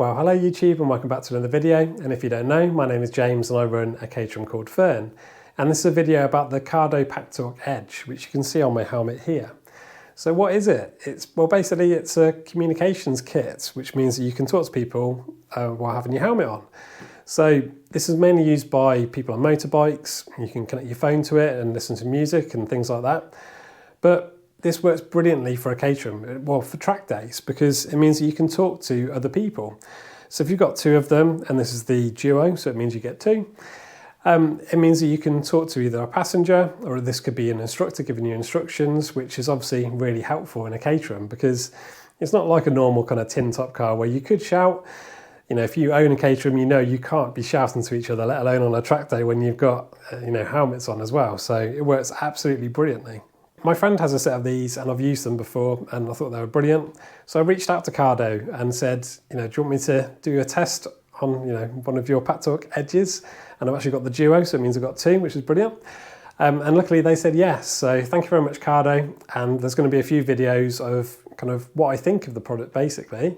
Well, hello YouTube and welcome back to another video. And if you don't know, my name is James and I run ACaterhamCalledFern. And this is a video about the Cardo Packtalk Edge, which you can see on my helmet here. So what is it? Basically it's a communications kit, which means that you can talk to people while having your helmet on. So this is mainly used by people on motorbikes. You can connect your phone to it and listen to music and things like that. But this works brilliantly for a Caterham, well, for track days, because it means that you can talk to other people. So if you've got two of them, and this is the duo, so it means you get two, it means that you can talk to either a passenger, or this could be an instructor giving you instructions, which is obviously really helpful in a Caterham, because it's not like a normal kind of tin top car where you could shout. You know, if you own a Caterham, you know you can't be shouting to each other, let alone on a track day when you've got, helmets on as well. So it works absolutely brilliantly. My friend has a set of these and I've used them before and I thought they were brilliant. So I reached out to Cardo and said, do you want me to do a test on, one of your Packtalk Edges? And I've actually got the duo, so it means I've got two, which is brilliant. And luckily they said yes. So thank you very much, Cardo. And there's going to be a few videos of kind of what I think of the product basically.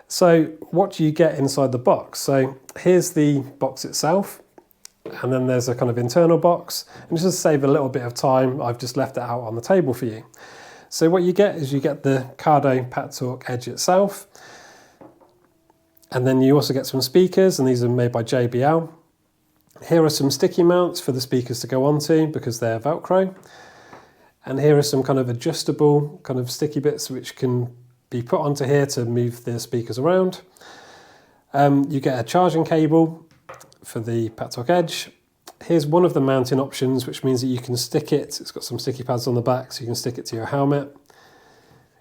So what do you get inside the box? So here's the box itself. And then there's a kind of internal box, and just to save a little bit of time, I've just left it out on the table for you. So what you get is you get the Cardo Packtalk Edge itself, and then you also get some speakers, and these are made by JBL. Here are some sticky mounts for the speakers to go onto because they're Velcro, and here are some kind of adjustable kind of sticky bits which can be put onto here to move the speakers around. You get a charging cable for the Packtalk Edge. Here's one of the mounting options, which means that you can stick it. It's got some sticky pads on the back, so you can stick it to your helmet.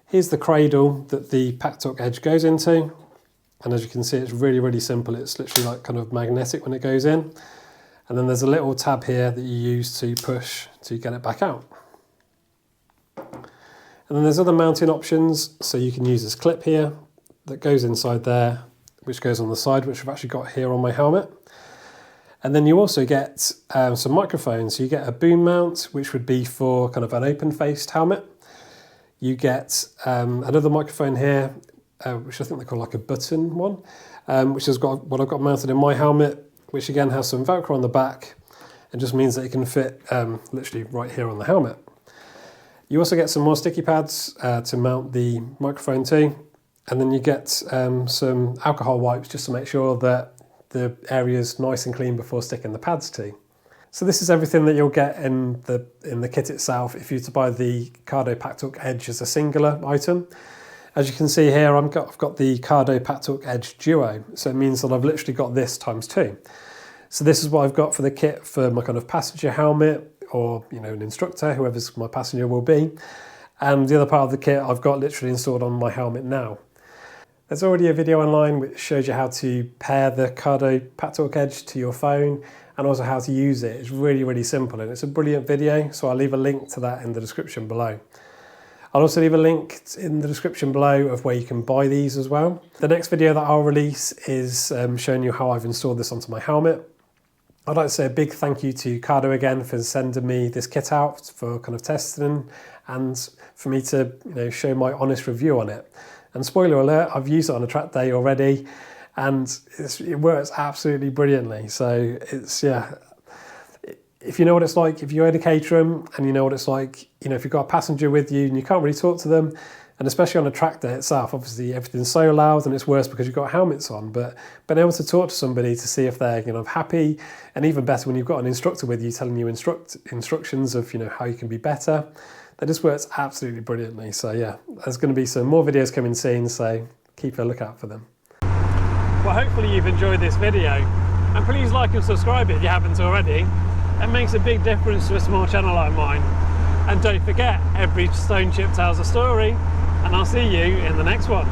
Here's the cradle that the Packtalk Edge goes into. And as you can see, it's really, really simple. It's literally like kind of magnetic when it goes in. And then there's a little tab here that you use to push to get it back out. And then there's other mounting options. So you can use this clip here that goes inside there, which goes on the side, which I've actually got here on my helmet. And then you also get some microphones. So you get a boom mount, which would be for kind of an open-faced helmet. You get another microphone here, which I think they call like a button one, which has got what I've got mounted in my helmet, which again has some Velcro on the back, and just means that it can fit literally right here on the helmet. You also get some more sticky pads to mount the microphone to, and then you get some alcohol wipes just to make sure that the area is nice and clean before sticking the pads to. So this is everything that you'll get in the kit itself if you were to buy the Cardo Packtalk Edge as a singular item. As you can see here, I've got the Cardo Packtalk Edge Duo, so it means that I've literally got this times two. So this is what I've got for the kit for my kind of passenger helmet, or an instructor, whoever's my passenger will be. And the other part of the kit I've got literally installed on my helmet now. There's already a video online which shows you how to pair the Cardo Packtalk Edge to your phone and also how to use it. It's really, really simple and it's a brilliant video, so I'll leave a link to that in the description below. I'll also leave a link in the description below of where you can buy these as well. The next video that I'll release is showing you how I've installed this onto my helmet. I'd like to say a big thank you to Cardo again for sending me this kit out for kind of testing and for me to show my honest review on it. And spoiler alert, I've used it on a track day already and it works absolutely brilliantly. So it's, if you know what it's like, if you own a Caterham and you know what it's like, if you've got a passenger with you and you can't really talk to them, and especially on a track day itself, obviously everything's so loud and it's worse because you've got helmets on, but being able to talk to somebody to see if they're happy, and even better when you've got an instructor with you telling you instructions of how you can be better. That just works absolutely brilliantly. So yeah, there's going to be some more videos coming soon, so keep a lookout for them. Well, hopefully you've enjoyed this video, and please like and subscribe if you haven't already. It makes a big difference to a small channel like mine. And don't forget, every stone chip tells a story, and I'll see you in the next one.